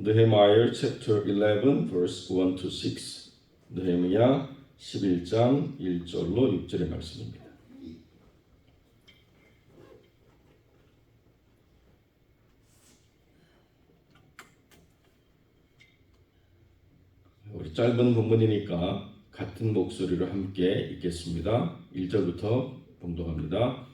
Nehemiah chapter 11 verse 1 to 6. 느헤미야 11장 1절로 6절의 말씀입니다. 우리 짧은 본문이니까 같은 목소리로 함께 읽겠습니다. 1절부터 봉독합니다.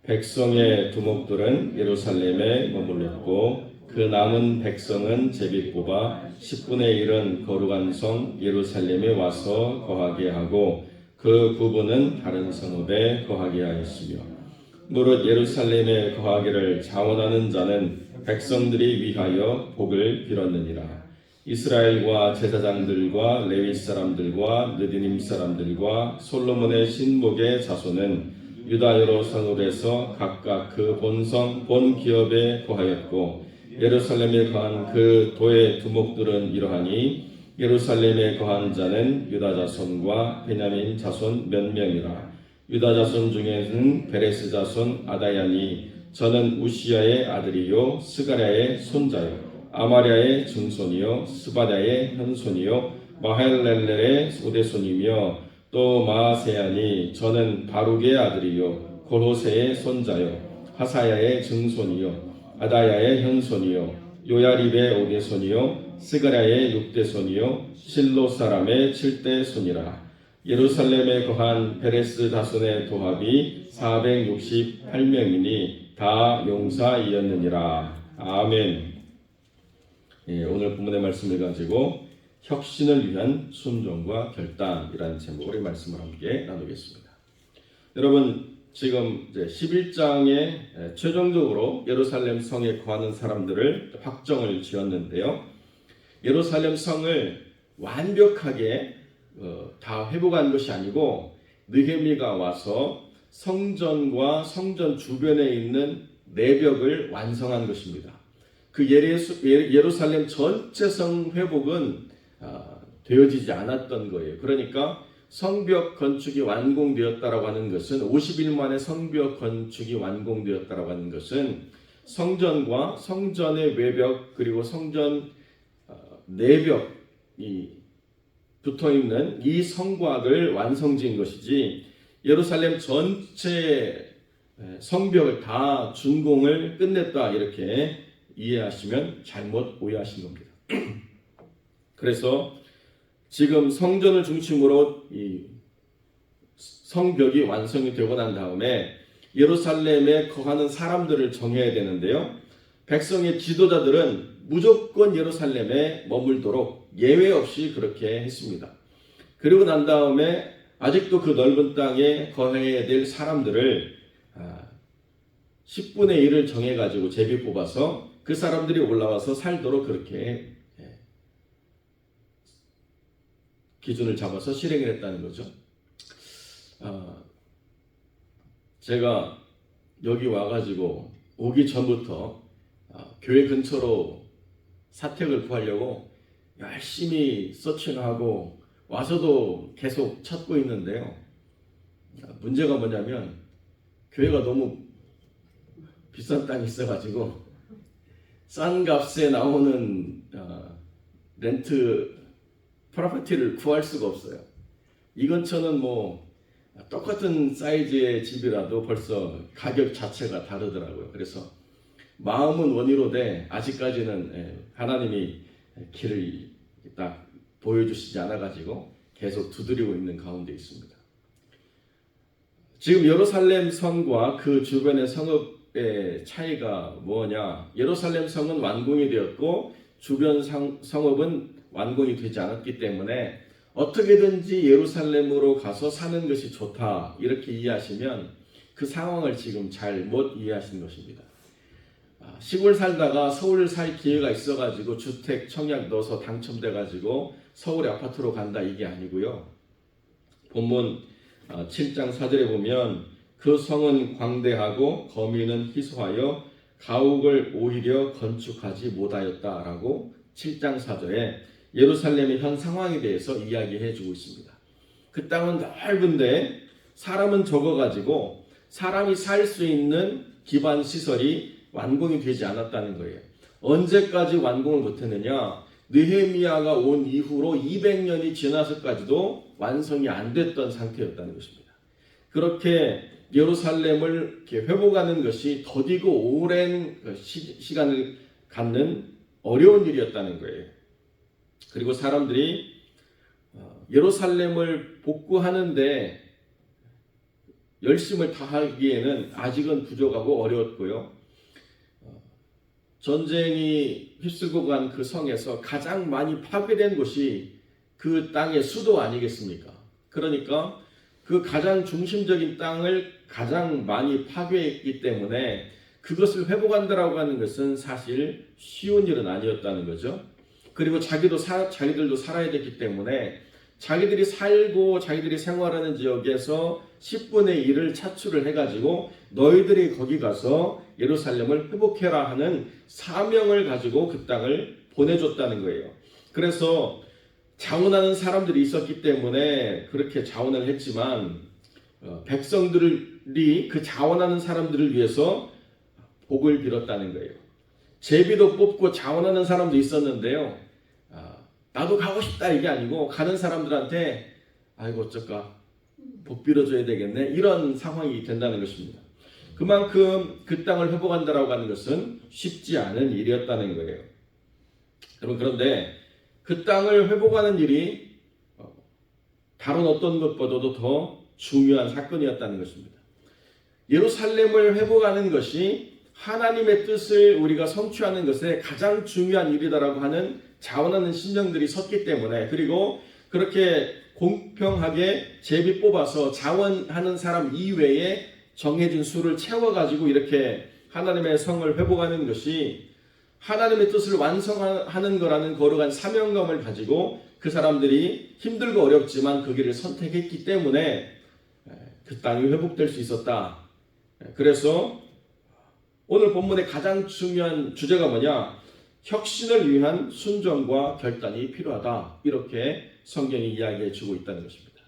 백성의 두목들은 예루살렘에 머물렀고 그 남은 백성은 제비 뽑아 10분의 1은 거룩한 성 예루살렘에 와서 거하게 하고 그 부분은 다른 성읍에 거하게 하였으며 무릇 예루살렘에 거하기를 자원하는 자는 백성들이 위하여 복을 빌었느니라. 이스라엘과 제사장들과 레위 사람들과 느디님 사람들과 솔로몬의 신복의 자손은 유다 여러 성읍에서 각각 그 본성 본기업에 거하였고 예루살렘에 거한 그 도의 두목들은 이러하니 예루살렘에 거한 자는 유다 자손과 베냐민 자손 몇 명이라. 유다 자손 중에는 베레스 자손 아다야니 저는 우시야의 아들이요 스가랴의 손자요 아마랴의 증손이요 스바랴의 현손이요 마헬렐렐의 오대손이며 또 마아세야니 저는 바룩의 아들이요 고로세의 손자요 하사야의 증손이요 아다야의 현손이요 요야립의 오대손이요 스가랴의 육대손이요 실로 사람의 칠대손이라. 예루살렘에 거한 베레스 자손의 도합이 468명이니 다 용사이었느니라. 아멘. 오늘 본문의 말씀을 가지고 혁신을 위한 순종과 결단이라는 제목의 말씀을 함께 나누겠습니다. 여러분, 지금 이제 11장에 최종적으로 예루살렘 성에 거하는 사람들을 확정을 지었는데요. 예루살렘 성을 완벽하게 다 회복한 것이 아니고 느헤미가 와서 성전과 성전 주변에 있는 내벽을 완성한 것입니다. 그 예루살렘 전체 성 회복은 되어지지 않았던 거예요. 그러니까 성벽 건축이 완공되었다라고 하는 것은 50일 만에 성벽 건축이 완공되었다라고 하는 것은 성전과 성전의 외벽 그리고 성전 내벽이 붙어있는 이 성곽을 완성지은 것이지 예루살렘 전체 성벽을 다 준공을 끝냈다 이렇게 이해하시면 잘못 오해하신 겁니다. 그래서 지금 성전을 중심으로 이 성벽이 완성이 되고 난 다음에 예루살렘에 거하는 사람들을 정해야 되는데요. 백성의 지도자들은 무조건 예루살렘에 머물도록 예외 없이 그렇게 했습니다. 그리고 난 다음에 아직도 그 넓은 땅에 거해야 될 사람들을 10분의 1을 정해가지고 제비 뽑아서 그 사람들이 올라와서 살도록 그렇게 기준을 잡아서 실행을 했다는 거죠. 제가 여기 와가지고 오기 전부터 교회 근처로 사택을 구하려고 열심히 서칭하고 와서도 계속 찾고 있는데요. 문제가 뭐냐면 교회가 너무 비싼 땅이 있어가지고 싼 값에 나오는 렌트 프로퍼티를 구할 수가 없어요. 이 근처는 뭐 똑같은 사이즈의 집이라도 벌써 가격 자체가 다르더라고요. 그래서 마음은 원이로되 아직까지는 하나님이 길을 딱 보여주시지 않아가지고 계속 두드리고 있는 가운데 있습니다. 지금 예루살렘 성과 그 주변의 성읍의 차이가 뭐냐? 예루살렘 성은 완공이 되었고 주변 성읍은 완공이 되지 않았기 때문에 어떻게든지 예루살렘으로 가서 사는 것이 좋다 이렇게 이해하시면 그 상황을 지금 잘못 이해하신 것입니다. 시골 살다가 서울 살 기회가 있어가지고 주택 청약 넣어서 당첨돼가지고 서울의 아파트로 간다 이게 아니고요. 본문 7장 4절에 보면 그 성은 광대하고 거민은 희소하여 가옥을 오히려 건축하지 못하였다라고 7장 4절에 예루살렘의 현 상황에 대해서 이야기해 주고 있습니다. 그 땅은 넓은데 사람은 적어가지고 사람이 살 수 있는 기반 시설이 완공이 되지 않았다는 거예요. 언제까지 완공을 못했느냐? 느헤미야가 온 이후로 200년이 지나서까지도 완성이 안 됐던 상태였다는 것입니다. 그렇게 예루살렘을 이렇게 회복하는 것이 더디고 오랜 시간을 갖는 어려운 일이었다는 거예요. 그리고 사람들이 예루살렘을 복구하는데 열심을 다하기에는 아직은 부족하고 어려웠고요. 전쟁이 휩쓸고 간 그 성에서 가장 많이 파괴된 곳이 그 땅의 수도 아니겠습니까? 그러니까 그 가장 중심적인 땅을 가장 많이 파괴했기 때문에 그것을 회복한다라고 하는 것은 사실 쉬운 일은 아니었다는 거죠. 그리고 자기들도 살아야 됐기 때문에 자기들이 살고 자기들이 생활하는 지역에서 10분의 1을 차출을 해가지고 너희들이 거기 가서 예루살렘을 회복해라 하는 사명을 가지고 그 땅을 보내줬다는 거예요. 그래서 자원하는 사람들이 있었기 때문에 그렇게 자원을 했지만 백성들이 그 자원하는 사람들을 위해서 복을 빌었다는 거예요. 제비도 뽑고 자원하는 사람도 있었는데요. 나도 가고 싶다 이게 아니고 가는 사람들한테 아이고 어쩔까 복 빌어줘야 되겠네 이런 상황이 된다는 것입니다. 그만큼 그 땅을 회복한다라고 하는 것은 쉽지 않은 일이었다는 거예요. 여러분 그런데 그 땅을 회복하는 일이 다른 어떤 것보다도 더 중요한 사건이었다는 것입니다. 예루살렘을 회복하는 것이 하나님의 뜻을 우리가 성취하는 것에 가장 중요한 일이다라고 하는 자원하는 심령들이 섰기 때문에 그리고 그렇게 공평하게 제비 뽑아서 자원하는 사람 이외에 정해진 수를 채워가지고 이렇게 하나님의 성을 회복하는 것이 하나님의 뜻을 완성하는 거라는 거룩한 사명감을 가지고 그 사람들이 힘들고 어렵지만 그 길을 선택했기 때문에 그 땅이 회복될 수 있었다. 그래서 오늘 본문의 가장 중요한 주제가 뭐냐? 혁신을 위한 순종과 결단이 필요하다. 이렇게 성경이 이야기해 주고 있다는 것입니다.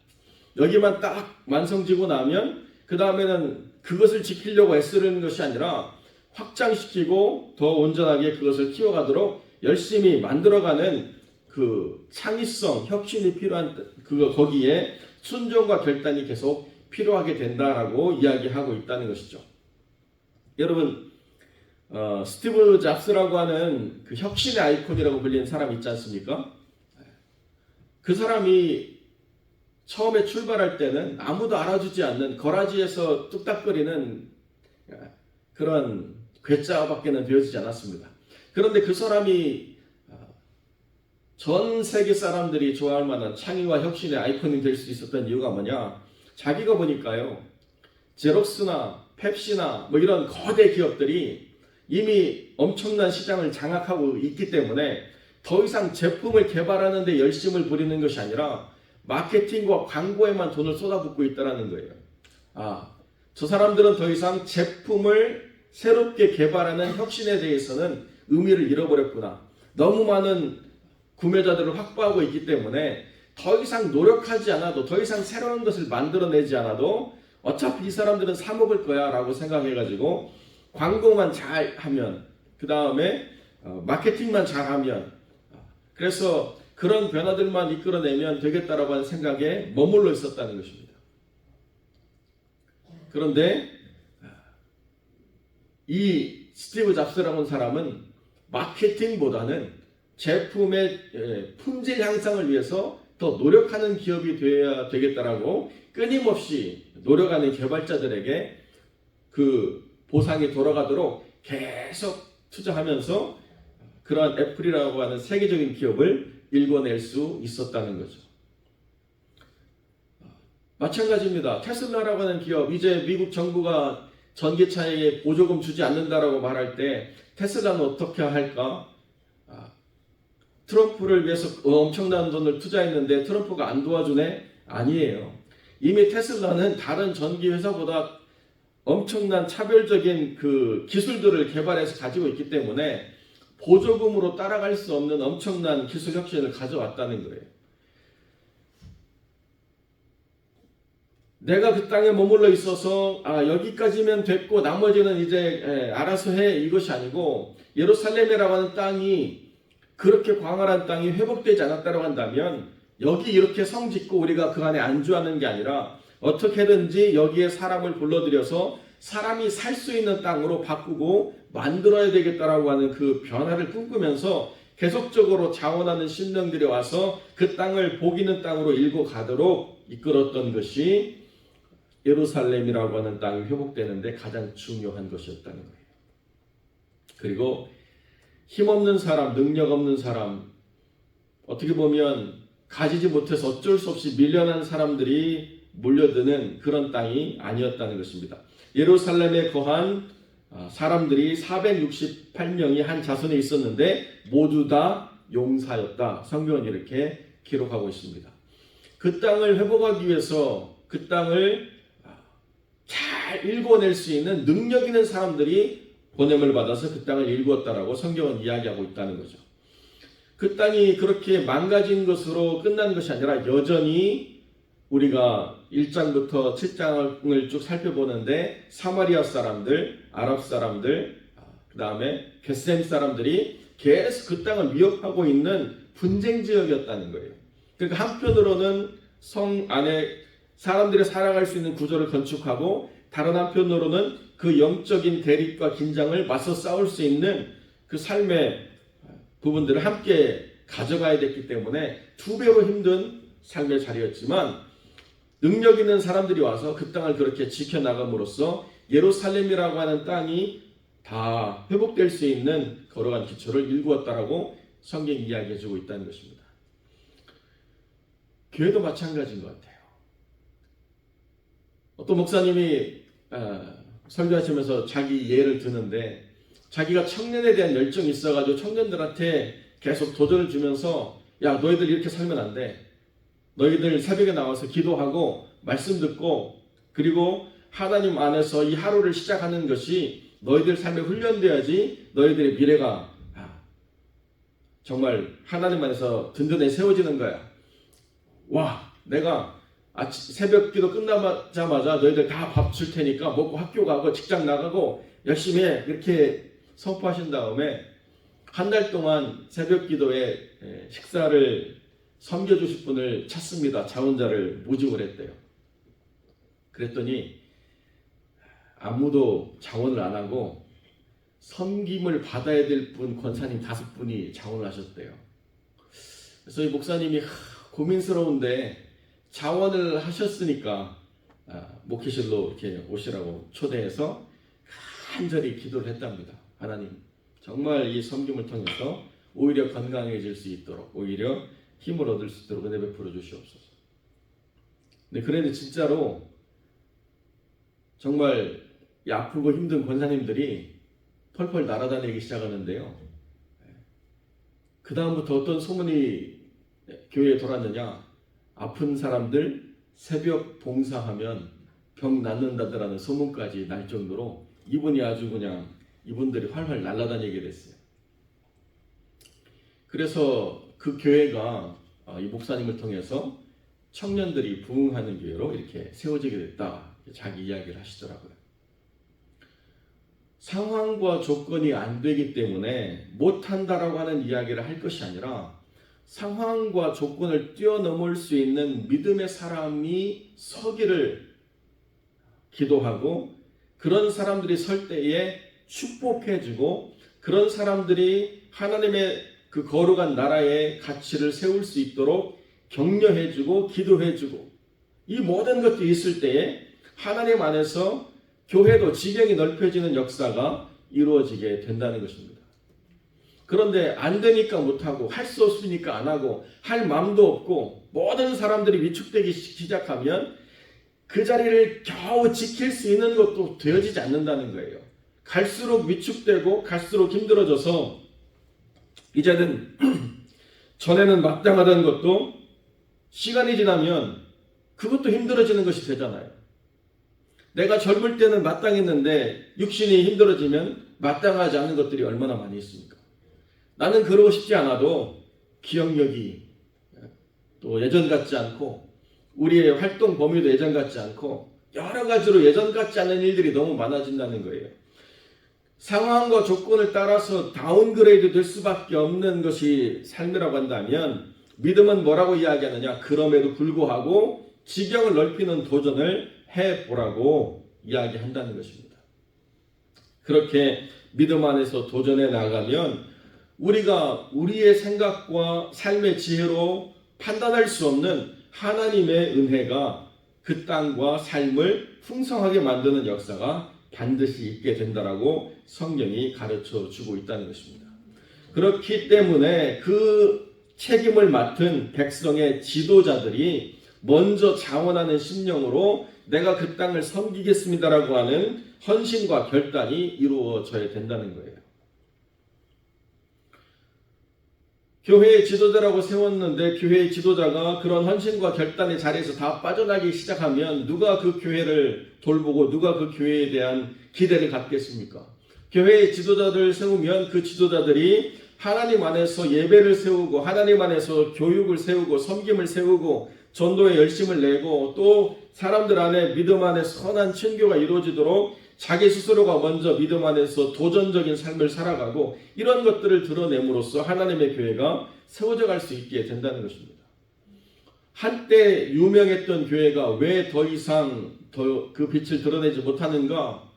여기만 딱 완성지고 나면 그 다음에는 그것을 지키려고 애쓰는 것이 아니라 확장시키고 더 온전하게 그것을 키워가도록 열심히 만들어가는 그 창의성, 혁신이 필요한 거기에 순종과 결단이 계속 필요하게 된다라고 이야기하고 있다는 것이죠. 여러분, 스티브 잡스라고 하는 그 혁신의 아이콘이라고 불리는 사람 있지 않습니까? 그 사람이 처음에 출발할 때는 아무도 알아주지 않는 거라지에서 뚝딱거리는 그런 괴짜밖에는 되어지지 않았습니다. 그런데 그 사람이 전 세계 사람들이 좋아할 만한 창의와 혁신의 아이콘이 될 수 있었던 이유가 뭐냐? 자기가 보니까요, 제록스나 펩시나 뭐 이런 거대 기업들이 이미 엄청난 시장을 장악하고 있기 때문에 더 이상 제품을 개발하는 데 열심을 부리는 것이 아니라 마케팅과 광고에만 돈을 쏟아붓고 있다는 거예요. 저 사람들은 더 이상 제품을 새롭게 개발하는 혁신에 대해서는 의미를 잃어버렸구나. 너무 많은 구매자들을 확보하고 있기 때문에 더 이상 노력하지 않아도 더 이상 새로운 것을 만들어내지 않아도 어차피 이 사람들은 사 먹을 거야 라고 생각해가지고 광고만 잘하면 그 다음에 마케팅만 잘하면 그래서 그런 변화들만 이끌어내면 되겠다라고 하는 생각에 머물러 있었다는 것입니다. 그런데 이 스티브 잡스라고 하는 사람은 마케팅보다는 제품의 품질 향상을 위해서 더 노력하는 기업이 되어야 되겠다라고 끊임없이 노력하는 개발자들에게 그 보상이 돌아가도록 계속 투자하면서 그러한 애플이라고 하는 세계적인 기업을 일궈낼 수 있었다는 거죠. 마찬가지입니다. 테슬라라고 하는 기업, 이제 미국 정부가 전기차에 보조금 주지 않는다라고 말할 때 테슬라는 어떻게 할까? 트럼프를 위해서 엄청난 돈을 투자했는데 트럼프가 안 도와주네? 아니에요. 이미 테슬라는 다른 전기 회사보다 엄청난 차별적인 그 기술들을 개발해서 가지고 있기 때문에 보조금으로 따라갈 수 없는 엄청난 기술 혁신을 가져왔다는 거예요. 내가 그 땅에 머물러 있어서 여기까지면 됐고 나머지는 이제 알아서 해, 이것이 아니고, 예루살렘이라고 하는 땅이 그렇게 광활한 땅이 회복되지 않았다고 한다면 여기 이렇게 성 짓고 우리가 그 안에 안주하는 게 아니라 어떻게든지 여기에 사람을 불러들여서 사람이 살 수 있는 땅으로 바꾸고 만들어야 되겠다라고 하는 그 변화를 꿈꾸면서 계속적으로 자원하는 신령들이 와서 그 땅을 복 있는 땅으로 일고 가도록 이끌었던 것이 예루살렘이라고 하는 땅이 회복되는데 가장 중요한 것이었다는 거예요. 그리고 힘없는 사람, 능력 없는 사람, 어떻게 보면 가지지 못해서 어쩔 수 없이 밀려난 사람들이 몰려드는 그런 땅이 아니었다는 것입니다. 예루살렘에 거한 사람들이 468명이 한 자손에 있었는데 모두 다 용사였다. 성경은 이렇게 기록하고 있습니다. 그 땅을 회복하기 위해서 그 땅을 잘 일궈낼 수 있는 능력 있는 사람들이 보냄을 받아서 그 땅을 일구었다라고 성경은 이야기하고 있다는 거죠. 그 땅이 그렇게 망가진 것으로 끝난 것이 아니라 여전히 우리가 1장부터 7장을 쭉 살펴보는데 사마리아 사람들, 아랍 사람들, 그 다음에 겟셈 사람들이 계속 그 땅을 위협하고 있는 분쟁 지역이었다는 거예요. 그러니까 한편으로는 성 안에 사람들이 살아갈 수 있는 구조를 건축하고 다른 한편으로는 그 영적인 대립과 긴장을 맞서 싸울 수 있는 그 삶의 부분들을 함께 가져가야 됐기 때문에 두 배로 힘든 삶의 자리였지만 능력 있는 사람들이 와서 그 땅을 그렇게 지켜나감으로써 예루살렘이라고 하는 땅이 다 회복될 수 있는 걸어간 기초를 일구었다라고 성경이 이야기해주고 있다는 것입니다. 교회도 마찬가지인 것 같아요. 어떤 목사님이 설교하시면서 자기 예를 드는데 자기가 청년에 대한 열정이 있어가지고 청년들한테 계속 도전을 주면서 야 너희들 이렇게 살면 안 돼. 너희들 새벽에 나와서 기도하고 말씀 듣고 그리고 하나님 안에서 이 하루를 시작하는 것이 너희들 삶에 훈련돼야지 너희들의 미래가 정말 하나님 안에서 든든히 세워지는 거야. 와 내가 새벽 기도 끝나자마자 너희들 다 밥 줄 테니까 먹고 학교 가고 직장 나가고 열심히 해. 이렇게 선포하신 다음에 한 달 동안 새벽 기도에 식사를 섬겨주실 분을 찾습니다. 자원자를 모집을 했대요. 그랬더니 아무도 자원을 안 하고 섬김을 받아야 될 분 권사님 5분이 자원을 하셨대요. 그래서 이 목사님이 고민스러운데 자원을 하셨으니까 목회실로 이렇게 오시라고 초대해서 간절히 기도를 했답니다. 하나님 정말 이 섬김을 통해서 오히려 건강해질 수 있도록 오히려 힘을 얻을 수 있도록 은혜 베풀어 주시옵소서. 네, 그런데 진짜로 정말 이 아프고 힘든 권사님들이 펄펄 날아다니기 시작하는데요. 그 다음부터 어떤 소문이 교회에 돌았느냐. 아픈 사람들 새벽 봉사하면 병 낫는다더라는 소문까지 날 정도로 이분이 아주 그냥 이분들이 활활 날아다니게 됐어요. 그래서 그 교회가 이 목사님을 통해서 청년들이 부흥하는 교회로 이렇게 세워지게 됐다. 자기 이야기를 하시더라고요. 상황과 조건이 안 되기 때문에 못한다라고 하는 이야기를 할 것이 아니라 상황과 조건을 뛰어넘을 수 있는 믿음의 사람이 서기를 기도하고 그런 사람들이 설 때에 축복해주고 그런 사람들이 하나님의 그 거룩한 나라의 가치를 세울 수 있도록 격려해주고 기도해주고 이 모든 것들이 있을 때에 하나님 안에서 교회도 지경이 넓혀지는 역사가 이루어지게 된다는 것입니다. 그런데 안 되니까 못하고 할 수 없으니까 안 하고 할 마음도 없고 모든 사람들이 위축되기 시작하면 그 자리를 겨우 지킬 수 있는 것도 되어지지 않는다는 거예요. 갈수록 위축되고 갈수록 힘들어져서 이제는 전에는 마땅하던 것도 시간이 지나면 그것도 힘들어지는 것이 되잖아요. 내가 젊을 때는 마땅했는데 육신이 힘들어지면 마땅하지 않은 것들이 얼마나 많이 있습니까? 나는 그러고 싶지 않아도 기억력이 또 예전 같지 않고 우리의 활동 범위도 예전 같지 않고 여러 가지로 예전 같지 않은 일들이 너무 많아진다는 거예요. 상황과 조건을 따라서 다운그레이드 될 수밖에 없는 것이 삶이라고 한다면 믿음은 뭐라고 이야기하느냐? 그럼에도 불구하고 지경을 넓히는 도전을 해보라고 이야기한다는 것입니다. 그렇게 믿음 안에서 도전해 나가면 우리가 우리의 생각과 삶의 지혜로 판단할 수 없는 하나님의 은혜가 그 땅과 삶을 풍성하게 만드는 역사가 반드시 있게 된다라고 성경이 가르쳐 주고 있다는 것입니다. 그렇기 때문에 그 책임을 맡은 백성의 지도자들이 먼저 자원하는 심령으로 내가 그 땅을 섬기겠습니다라고 하는 헌신과 결단이 이루어져야 된다는 거예요. 교회의 지도자라고 세웠는데 교회의 지도자가 그런 헌신과 결단의 자리에서 다 빠져나기 시작하면 누가 그 교회를 돌보고 누가 그 교회에 대한 기대를 갖겠습니까? 교회의 지도자들을 세우면 그 지도자들이 하나님 안에서 예배를 세우고 하나님 안에서 교육을 세우고 섬김을 세우고 전도에 열심을 내고 또 사람들 안에 믿음 안에 선한 친교가 이루어지도록 자기 스스로가 먼저 믿음 안에서 도전적인 삶을 살아가고 이런 것들을 드러냄으로써 하나님의 교회가 세워져 갈 수 있게 된다는 것입니다. 한때 유명했던 교회가 왜 더 이상 그 빛을 드러내지 못하는가?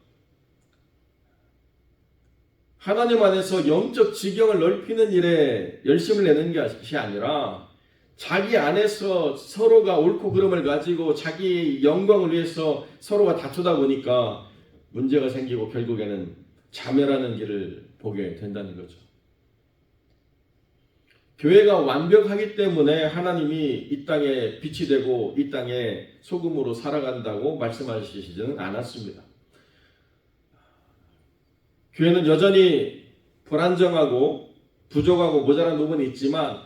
하나님 안에서 영적 지경을 넓히는 일에 열심을 내는 것이 아니라 자기 안에서 서로가 옳고 그름을 가지고 자기 영광을 위해서 서로가 다투다 보니까 문제가 생기고 결국에는 자멸하는 길을 보게 된다는 거죠. 교회가 완벽하기 때문에 하나님이 이 땅에 빛이 되고 이 땅에 소금으로 살아간다고 말씀하시지는 않았습니다. 교회는 여전히 불안정하고 부족하고 모자란 부분이 있지만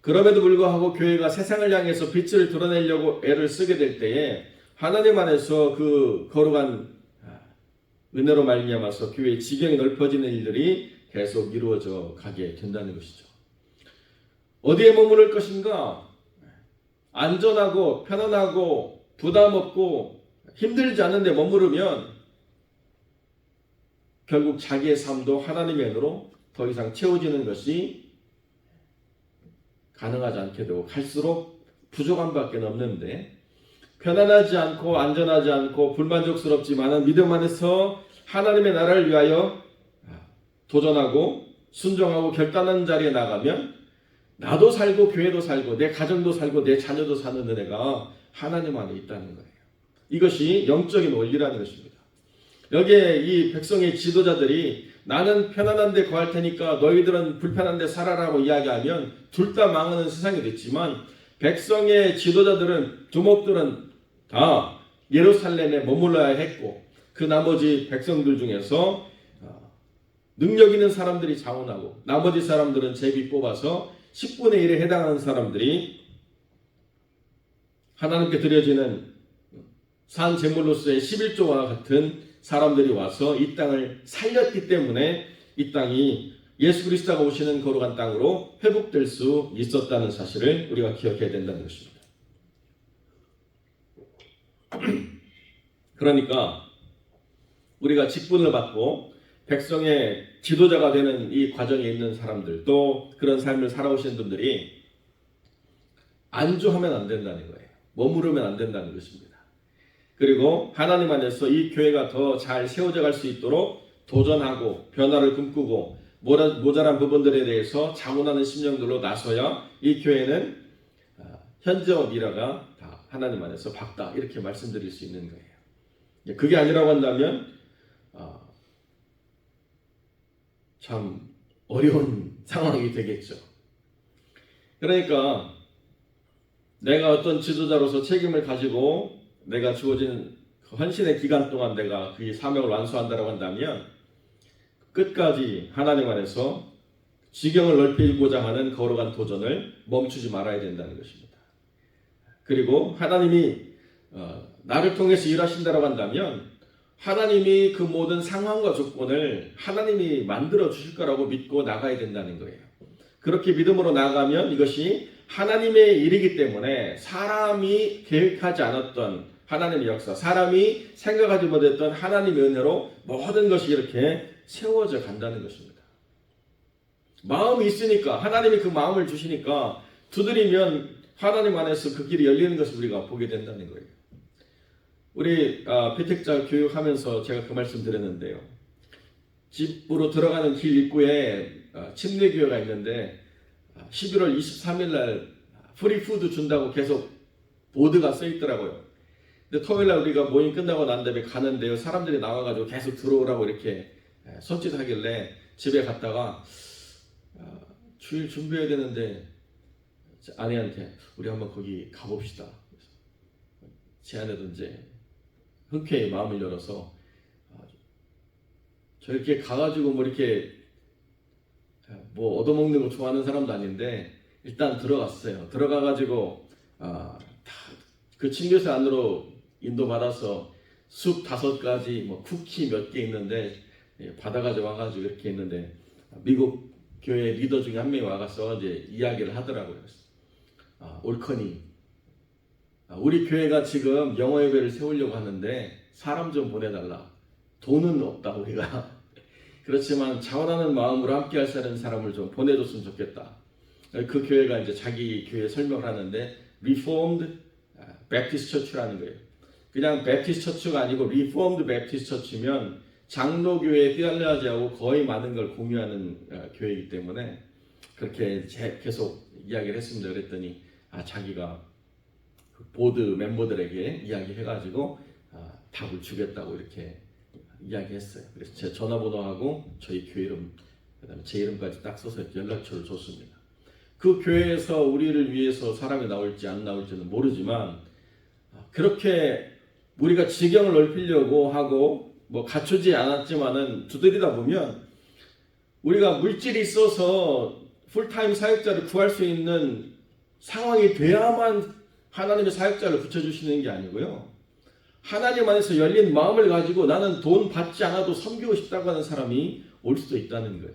그럼에도 불구하고 교회가 세상을 향해서 빛을 드러내려고 애를 쓰게 될 때에 하나님 안에서 그 거룩한 은혜로 말미암아서 교회의 지경이 넓어지는 일들이 계속 이루어져 가게 된다는 것이죠. 어디에 머무를 것인가? 안전하고 편안하고 부담 없고 힘들지 않은 데 머무르면 결국 자기의 삶도 하나님의 은혜로 더 이상 채워지는 것이 가능하지 않게 되고 갈수록 부족함밖에 없는데 편안하지 않고 안전하지 않고 불만족스럽지만 믿음 안에서 하나님의 나라를 위하여 도전하고 순종하고 결단하는 자리에 나가면 나도 살고 교회도 살고 내 가정도 살고 내 자녀도 사는 은혜가 하나님 안에 있다는 거예요. 이것이 영적인 원리라는 것입니다. 여기에 이 백성의 지도자들이 나는 편안한 데 거할 테니까 너희들은 불편한 데 살아라고 이야기하면 둘 다 망하는 세상이 됐지만 백성의 지도자들은 두목들은 다 예루살렘에 머물러야 했고 그 나머지 백성들 중에서 능력 있는 사람들이 자원하고 나머지 사람들은 제비 뽑아서 10분의 1에 해당하는 사람들이 하나님께 드려지는 산 제물로서의 11조와 같은 사람들이 와서 이 땅을 살렸기 때문에 이 땅이 예수 그리스도가 오시는 거룩한 땅으로 회복될 수 있었다는 사실을 우리가 기억해야 된다는 것입니다. 그러니까 우리가 직분을 받고 백성의 지도자가 되는 이 과정에 있는 사람들 또 그런 삶을 살아오시는 분들이 안주하면 안 된다는 거예요. 머무르면 안 된다는 것입니다. 그리고 하나님 안에서 이 교회가 더 잘 세워져 갈 수 있도록 도전하고 변화를 꿈꾸고 모자란 부분들에 대해서 자원하는 심령들로 나서야 이 교회는 현재와 미래가 다 하나님 안에서 밝다 이렇게 말씀드릴 수 있는 거예요. 그게 아니라고 한다면 참 어려운 상황이 되겠죠. 그러니까 내가 어떤 지도자로서 책임을 가지고 내가 주어진 헌신의 기간 동안 내가 그 사명을 완수한다고 한다면 끝까지 하나님 안에서 지경을 넓히고자 하는 거룩한 도전을 멈추지 말아야 된다는 것입니다. 그리고 하나님이 나를 통해서 일하신다고 한다면 하나님이 그 모든 상황과 조건을 하나님이 만들어 주실 거라고 믿고 나가야 된다는 거예요. 그렇게 믿음으로 나아가면 이것이 하나님의 일이기 때문에 사람이 계획하지 않았던 하나님의 역사, 사람이 생각하지 못했던 하나님의 은혜로 모든 것이 이렇게 세워져 간다는 것입니다. 마음이 있으니까, 하나님이 그 마음을 주시니까 두드리면 하나님 안에서 그 길이 열리는 것을 우리가 보게 된다는 거예요. 우리 피택자 교육하면서 제가 그 말씀 드렸는데요. 집으로 들어가는 길 입구에 침례교회가 있는데 11월 23일 날 프리푸드 준다고 계속 보드가 써 있더라고요. 근데 토요일 날 우리가 모임 끝나고 난 다음에 가는데요. 사람들이 나와가지고 계속 들어오라고 이렇게 손짓하길래 집에 갔다가 주일 준비해야 되는데 아내한테 우리 한번 거기 가봅시다. 제 아내도 이제 흔쾌히 마음을 열어서 저렇게 가가지고 뭐 이렇게 뭐 얻어먹는 거 좋아하는 사람도 아닌데 일단 들어갔어요. 들어가가지고 다 그 침교실 안으로 인도받아서 숲 5가지 뭐 쿠키 몇 개 있는데 받아가지고 와가지고 이렇게 있는데 미국 교회 리더 중에 한 명이 와가서 이제 이야기를 하더라고요. 올커니 우리 교회가 지금 영어 예배를 세우려고 하는데 사람 좀 보내달라. 돈은 없다 우리가. 그렇지만 자원하는 마음으로 함께 할 수 있는 사람을 좀 보내줬으면 좋겠다. 그 교회가 이제 자기 교회 설명을 하는데 Reformed Baptist Church라는 거예요. 그냥 Baptist Church가 아니고 Reformed Baptist Church면 장로교회 theology하고 거의 많은 걸 공유하는 교회이기 때문에 그렇게 계속 이야기를 했습니다. 그랬더니 자기가 그 보드 멤버들에게 이야기해가지고 답을 주겠다고 이렇게 이야기했어요. 그래서 제 전화번호하고 저희 교회 이름, 그다음에 제 이름까지 딱 써서 연락처를 줬습니다. 그 교회에서 우리를 위해서 사람이 나올지 안 나올지는 모르지만 그렇게 우리가 지경을 넓히려고 하고 뭐 갖추지 않았지만은 두드리다 보면 우리가 물질이 있어서 풀타임 사역자를 구할 수 있는 상황이 돼야만 하나님의 사역자를 붙여주시는 게 아니고요. 하나님 안에서 열린 마음을 가지고 나는 돈 받지 않아도 섬기고 싶다고 하는 사람이 올 수도 있다는 거예요.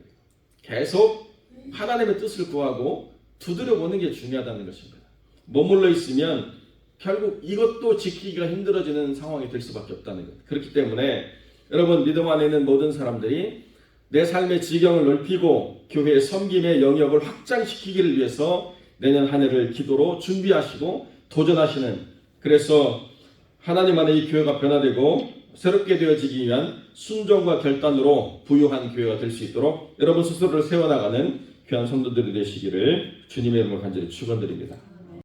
계속 하나님의 뜻을 구하고 두드려 보는 게 중요하다는 것입니다. 머물러 있으면 결국 이것도 지키기가 힘들어지는 상황이 될 수밖에 없다는 것. 그렇기 때문에 여러분 믿음 안에 있는 모든 사람들이 내 삶의 지경을 넓히고 교회의 섬김의 영역을 확장시키기를 위해서 내년 한 해를 기도로 준비하시고 도전하시는, 그래서 하나님 안에 이 교회가 변화되고 새롭게 되어지기 위한 순종과 결단으로 부유한 교회가 될 수 있도록 여러분 스스로를 세워나가는 귀한 성도들이 되시기를 주님의 이름으로 간절히 축원드립니다.